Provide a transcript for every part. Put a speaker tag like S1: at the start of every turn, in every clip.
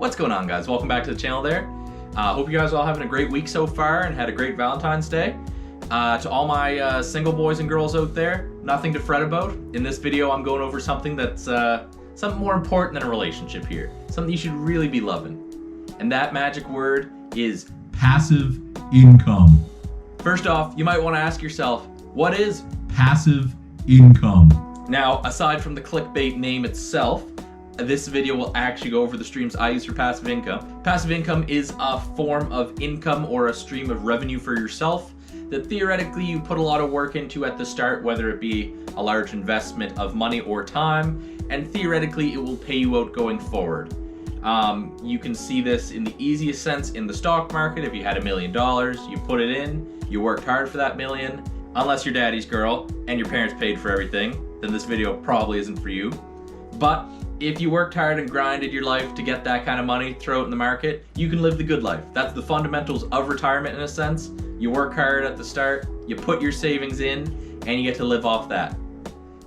S1: What's going on, guys? Welcome back to the channel there. Hope you guys are all having a great week so far and had a great Valentine's Day. To all my single boys and girls out there, nothing to fret about. In this video, I'm going over something that's something more important than a relationship here. Something you should really be loving. And that magic word is passive income. First off, you might want to ask yourself, what is passive income? Now, aside from the clickbait name itself, this video will actually go over the streams I use for passive income. Passive income is a form of income or a stream of revenue for yourself that theoretically you put a lot of work into at the start, whether it be a large investment of money or time, and theoretically it will pay you out going forward. You can see this in the easiest sense in the stock market. If you had $1 million, you put it in, you worked hard for that million. Unless you're daddy's girl and your parents paid for everything, then this video probably isn't for you. But if you worked hard and grinded your life to get that kind of money, throw it in the market, you can live the good life. That's the fundamentals of retirement in a sense. You work hard at the start, you put your savings in, and you get to live off that.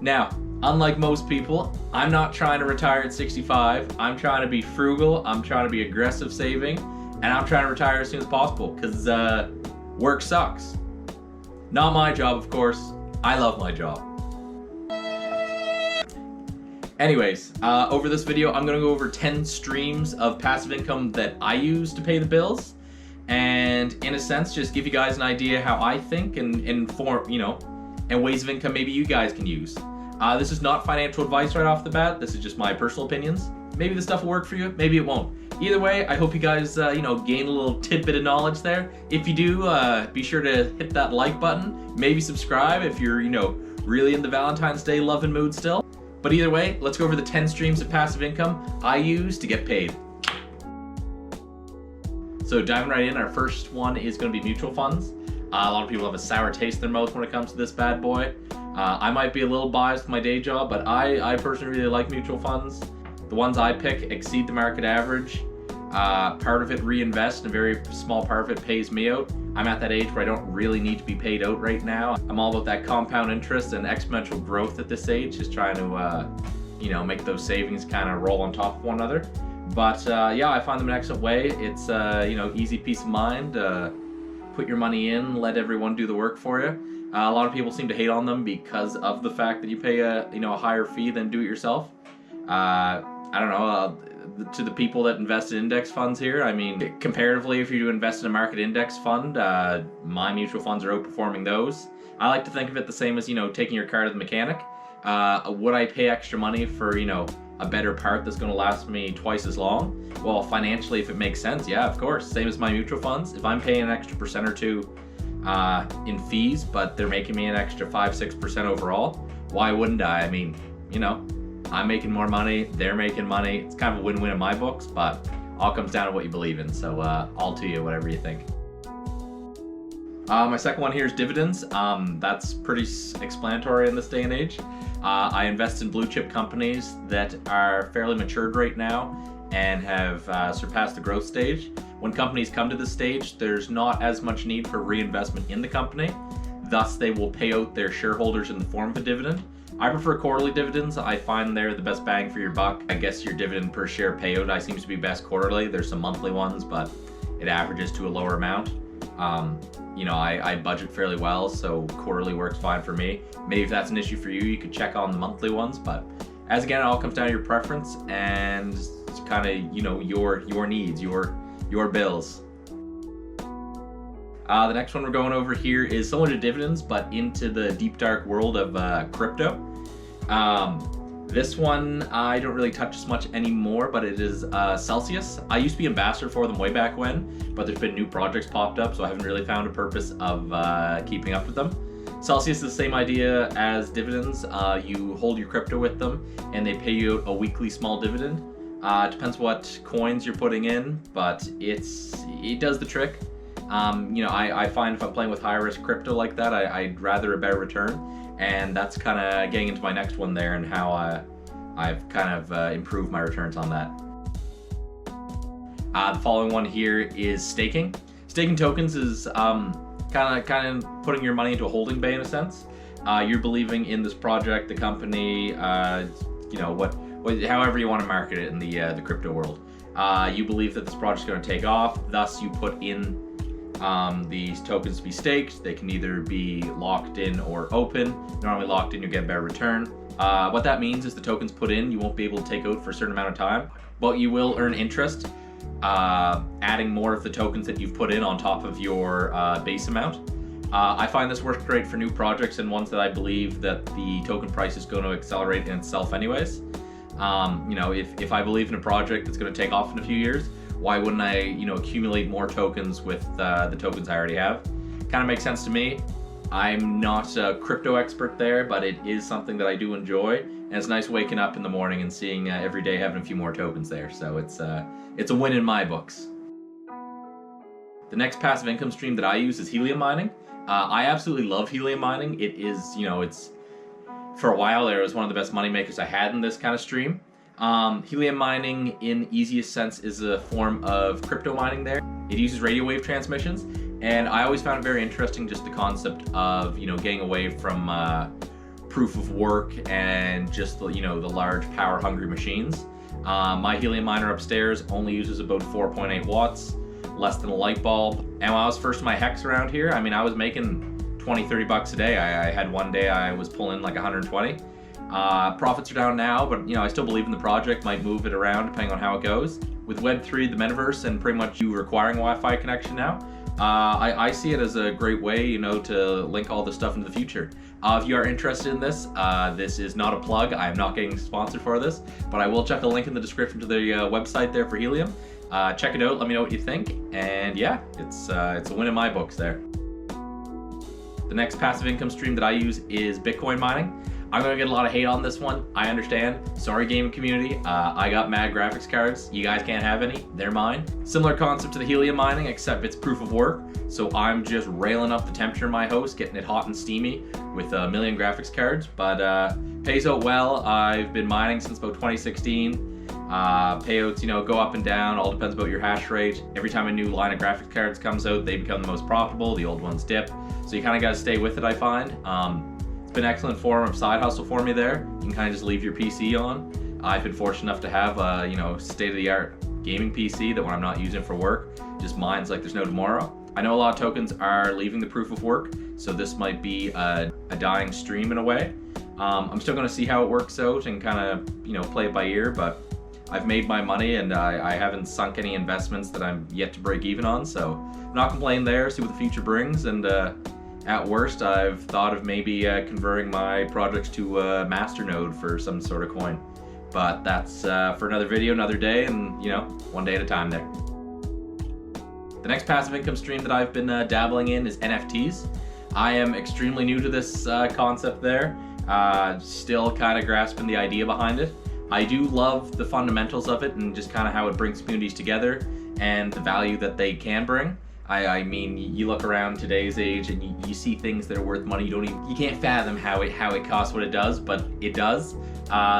S1: Now, unlike most people, I'm not trying to retire at 65. I'm trying to be frugal, I'm trying to be aggressive saving, and I'm trying to retire as soon as possible because work sucks. Not my job, of course. I love my job. Anyways, over this video, I'm going to go over 10 streams of passive income that I use to pay the bills. And in a sense, just give you guys an idea how I think and inform, and ways of income maybe you guys can use. This is not financial advice right off the bat. This is just my personal opinions. Maybe this stuff will work for you. Maybe it won't. Either way, I hope you guys, gain a little tidbit of knowledge there. If you do, be sure to hit that like button. Maybe subscribe if you're, really in the Valentine's Day loving mood still. But either way, let's go over the 10 streams of passive income I use to get paid. So diving right in, our first one is going to be mutual funds. A lot of people have a sour taste in their mouth when it comes to this bad boy. I might be a little biased with my day job, but I personally really like mutual funds. The ones I pick exceed the market average. Part of it reinvest, and a very small part of it pays me out. I'm at that age where I don't really need to be paid out right now. I'm all about that compound interest and exponential growth at this age, just trying to, make those savings kind of roll on top of one another. But yeah, I find them an excellent way. It's, easy peace of mind. Put your money in, let everyone do the work for you. A lot of people seem to hate on them because of the fact that you pay a higher fee than do it yourself. I don't know. To the people that invest in index funds here, I mean, comparatively, if you do invest in a market index fund, my mutual funds are outperforming those. I like to think of it the same as, taking your car to the mechanic. Would I pay extra money for, a better part that's going to last me twice as long? Well, financially, if it makes sense, yeah, of course. Same as my mutual funds. If I'm paying an extra % or two in fees, but they're making me an extra 5-6% overall, why wouldn't I? I mean, I'm making more money, they're making money. It's kind of a win-win in my books, but all comes down to what you believe in. So all to you, whatever you think. My second one here is dividends. That's pretty explanatory in this day and age. I invest in blue chip companies that are fairly matured right now and have surpassed the growth stage. When companies come to this stage, there's not as much need for reinvestment in the company. Thus, they will pay out their shareholders in the form of a dividend. I prefer quarterly dividends. I find they're the best bang for your buck. I guess your dividend per share payout seems to be best quarterly. There's some monthly ones, but it averages to a lower amount. I budget fairly well, so quarterly works fine for me. Maybe if that's an issue for you, you could check on the monthly ones, but as again, it all comes down to your preference and kind of, your needs, your bills. The next one we're going over here is similar to dividends, but into the deep dark world of crypto. This one I don't really touch as much anymore, but it is Celsius. I used to be ambassador for them way back when, but there's been new projects popped up, so I haven't really found a purpose of keeping up with them. Celsius is the same idea as dividends. You hold your crypto with them, and they pay you out a weekly small dividend. Depends what coins you're putting in, but it does the trick. I find if I'm playing with high risk crypto like that, I'd rather a better return. And that's kind of getting into my next one there and how I've kind of improved my returns on that. The following one here is staking. Staking tokens is kind of putting your money into a holding bay in a sense. You're believing in this project, the company, however you want to market it in the crypto world. You believe that this project is going to take off, thus you put in these tokens to be staked. They can either be locked in or open. Normally locked in, you get a better return. What that means is the tokens put in, you won't be able to take out for a certain amount of time, but you will earn interest, adding more of the tokens that you've put in on top of your base amount. I find this works great for new projects and ones that I believe that the token price is going to accelerate in itself anyways. You know, if I believe in a project that's going to take off in a few years, why wouldn't I, you know, accumulate more tokens with the tokens I already have? Kind of makes sense to me. I'm not a crypto expert there, but it is something that I do enjoy, and it's nice waking up in the morning and seeing every day having a few more tokens there. So it's a win in my books. The next passive income stream that I use is helium mining. I absolutely love helium mining. It is, you know, it's, for a while there, it was one of the best money makers I had in this kind of stream. Helium mining, in easiest sense, is a form of crypto mining there. It uses radio wave transmissions, and I always found it very interesting, just the concept of, you know, getting away from proof of work and just the, you know, the large power hungry machines. My helium miner upstairs only uses about 4.8 watts, less than a light bulb. And when I was first in my hex around here, I mean, I was making 20-30 bucks a day. I had one day I was pulling like 120. Profits are down now, but you know, I still believe in the project, might move it around depending on how it goes. With Web3, the metaverse, and pretty much you requiring Wi-Fi connection now, I see it as a great way, you know, to link all this stuff into the future. If you are interested in this, this is not a plug. I am not getting sponsored for this, but I will check a link in the description to the website there for Helium. Check it out, let me know what you think, and yeah, it's a win in my books there. The next passive income stream that I use is Bitcoin mining. I'm gonna get a lot of hate on this one, I understand. Sorry, gaming community. I got mad graphics cards. You guys can't have any, they're mine. Similar concept to the helium mining, except it's proof of work. So I'm just railing up the temperature in my house, getting it hot and steamy with a million graphics cards, but pays out well. I've been mining since about 2016. Payouts, you know, go up and down, all depends about your hash rate. Every time a new line of graphics cards comes out, they become the most profitable, the old ones dip. So you kind of got to stay with it, I find. It's been an excellent form of side hustle for me there. You can kind of just leave your PC on. I've been fortunate enough to have a, you know, state-of-the-art gaming PC that when I'm not using it for work, just mines like there's no tomorrow. I know a lot of tokens are leaving the proof of work, so this might be a dying stream in a way. I'm still going to see how it works out and kind of, you know, play it by ear, but I've made my money and I haven't sunk any investments that I'm yet to break even on, so I'm not complaining there, see what the future brings, and at worst I've thought of maybe converting my projects to a masternode for some sort of coin. But that's for another video, another day, and you know, one day at a time there. The next passive income stream that I've been dabbling in is NFTs. I am extremely new to this concept there, still kind of grasping the idea behind it. I do love the fundamentals of it and just kind of how it brings communities together and the value that they can bring. I mean, you look around today's age and you see things that are worth money. You can't fathom how it costs what it does, but it does.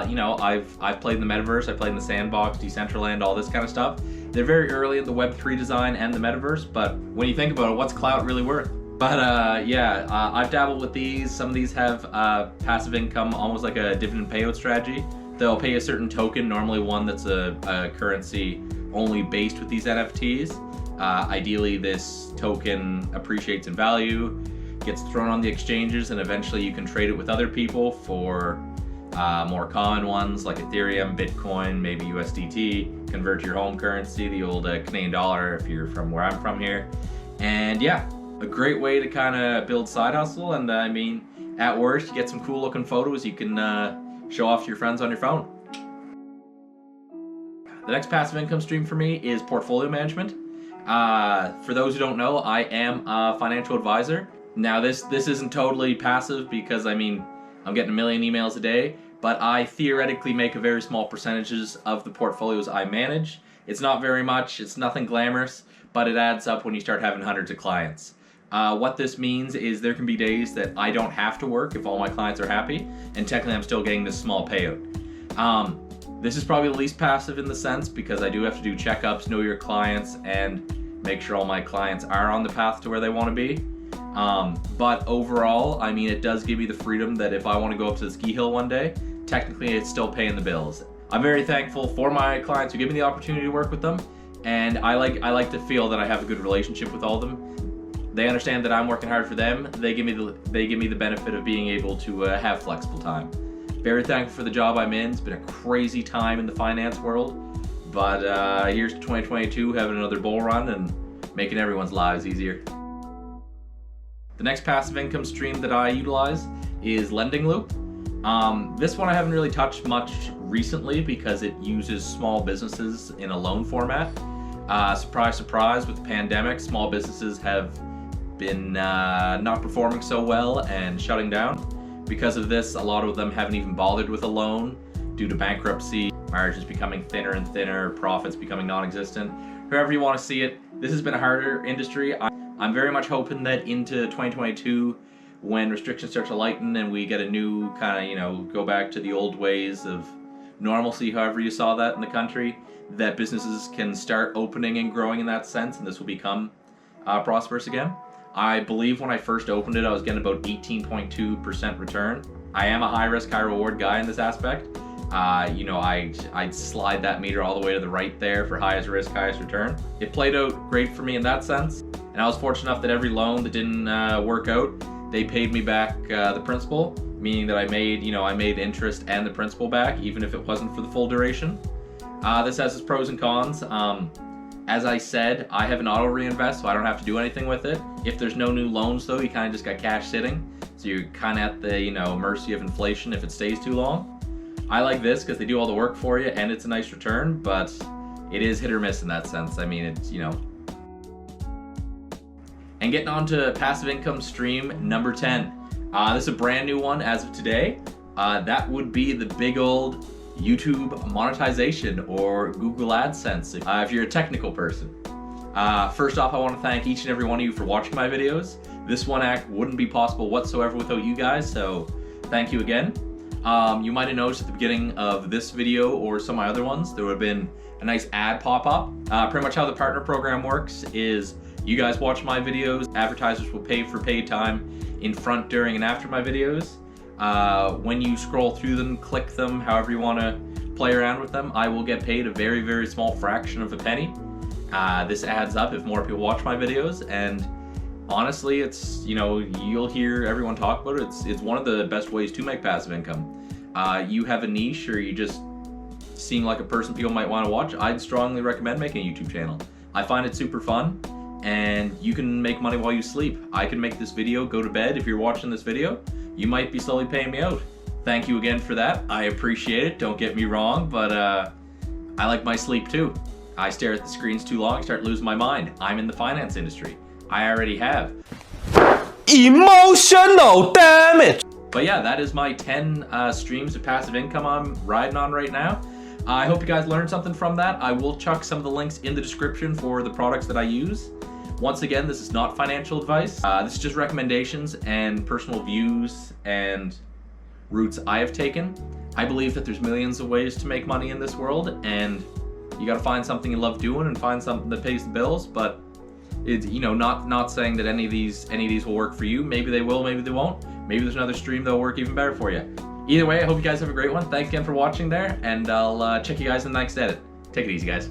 S1: You know, I've played in the metaverse, I played in the sandbox, Decentraland, all this kind of stuff. They're very early in the Web3 design and the metaverse, but when you think about it, what's clout really worth? But yeah, I've dabbled with these. Some of these have passive income, almost like a dividend payout strategy. They'll pay a certain token, normally one that's a currency only based with these NFTs. Ideally, this token appreciates in value, gets thrown on the exchanges, and eventually you can trade it with other people for more common ones like Ethereum, Bitcoin, maybe USDT, convert to your home currency, the old Canadian dollar if you're from where I'm from here. And yeah, a great way to kind of build side hustle, and I mean, at worst, you get some cool looking photos you can show off to your friends on your phone. The next passive income stream for me is portfolio management. For those who don't know, I am a financial advisor. Now this isn't totally passive because I mean, I'm getting a million emails a day, but I theoretically make a very small percentages of the portfolios I manage. It's not very much, it's nothing glamorous, but it adds up when you start having hundreds of clients. What this means is there can be days that I don't have to work if all my clients are happy, and technically I'm still getting this small payout. This is probably the least passive in the sense because I do have to do checkups, know your clients, and make sure all my clients are on the path to where they want to be. But overall, I mean, it does give me the freedom that if I want to go up to the ski hill one day, technically it's still paying the bills. I'm very thankful for my clients who give me the opportunity to work with them, and I like to feel that I have a good relationship with all of them. They understand that I'm working hard for them. They give me the benefit of being able to have flexible time. Very thankful for the job I'm in. It's been a crazy time in the finance world, but here's to 2022, having another bull run and making everyone's lives easier. The next passive income stream that I utilize is Lending Loop. This one I haven't really touched much recently because it uses small businesses in a loan format. Surprise, surprise, with the pandemic, small businesses have been not performing so well and shutting down. Because of this, a lot of them haven't even bothered with a loan due to bankruptcy, margins becoming thinner and thinner, profits becoming non-existent. However you want to see it, this has been a harder industry. I'm very much hoping that into 2022, when restrictions start to lighten and we get a new kind of, go back to the old ways of normalcy, however you saw that in the country, that businesses can start opening and growing in that sense, and this will become prosperous again. I believe when I first opened it, I was getting about 18.2% return. I am a high risk, high reward guy in this aspect. I'd slide that meter all the way to the right there for highest risk, highest return. It played out great for me in that sense, and I was fortunate enough that every loan that didn't work out, they paid me back the principal, meaning that I made interest and the principal back, even if it wasn't for the full duration. This has its pros and cons. As I said, I have an auto reinvest, so I don't have to do anything with it. If there's no new loans though, you kind of just got cash sitting, so you're kind of at the mercy of inflation if it stays too long. I like this because they do all the work for you and it's a nice return, but it is hit or miss in that sense. I mean, it's And getting on to passive income stream number 10. This is a brand new one as of today. That would be the big old YouTube monetization or Google AdSense if you're a technical person. First off, I want to thank each and every one of you for watching my videos. This one act wouldn't be possible whatsoever without you guys, so thank you again. You might have noticed at the beginning of this video or some of my other ones, there would have been a nice ad pop up. Pretty much how the partner program works is you guys watch my videos, advertisers will pay for paid time in front, during, and after my videos. When you scroll through them, click them, however you want to play around with them, I will get paid a very, very small fraction of a penny. This adds up if more people watch my videos, and honestly, it's, you'll hear everyone talk about it. It's one of the best ways to make passive income. You have a niche, or you just seem like a person people might want to watch, I'd strongly recommend making a YouTube channel. I find it super fun, and you can make money while you sleep. I can make this video, go to bed. If you're watching this video, you might be slowly paying me out. Thank you again for that. I appreciate it, don't get me wrong, but I like my sleep too. I stare at the screens too long, I start losing my mind. I'm in the finance industry. I already have.
S2: Emotional damage!
S1: But yeah, that is my 10 streams of passive income I'm riding on right now. I hope you guys learned something from that. I will chuck some of the links in the description for the products that I use. Once again, this is not financial advice. This is just recommendations and personal views and routes I have taken. I believe that there's millions of ways to make money in this world, and you gotta find something you love doing and find something that pays the bills, but it's, not saying that any of these will work for you. Maybe they will, maybe they won't. Maybe there's another stream that'll work even better for you. Either way, I hope you guys have a great one. Thanks again for watching there, and I'll check you guys in the next edit. Take it easy, guys.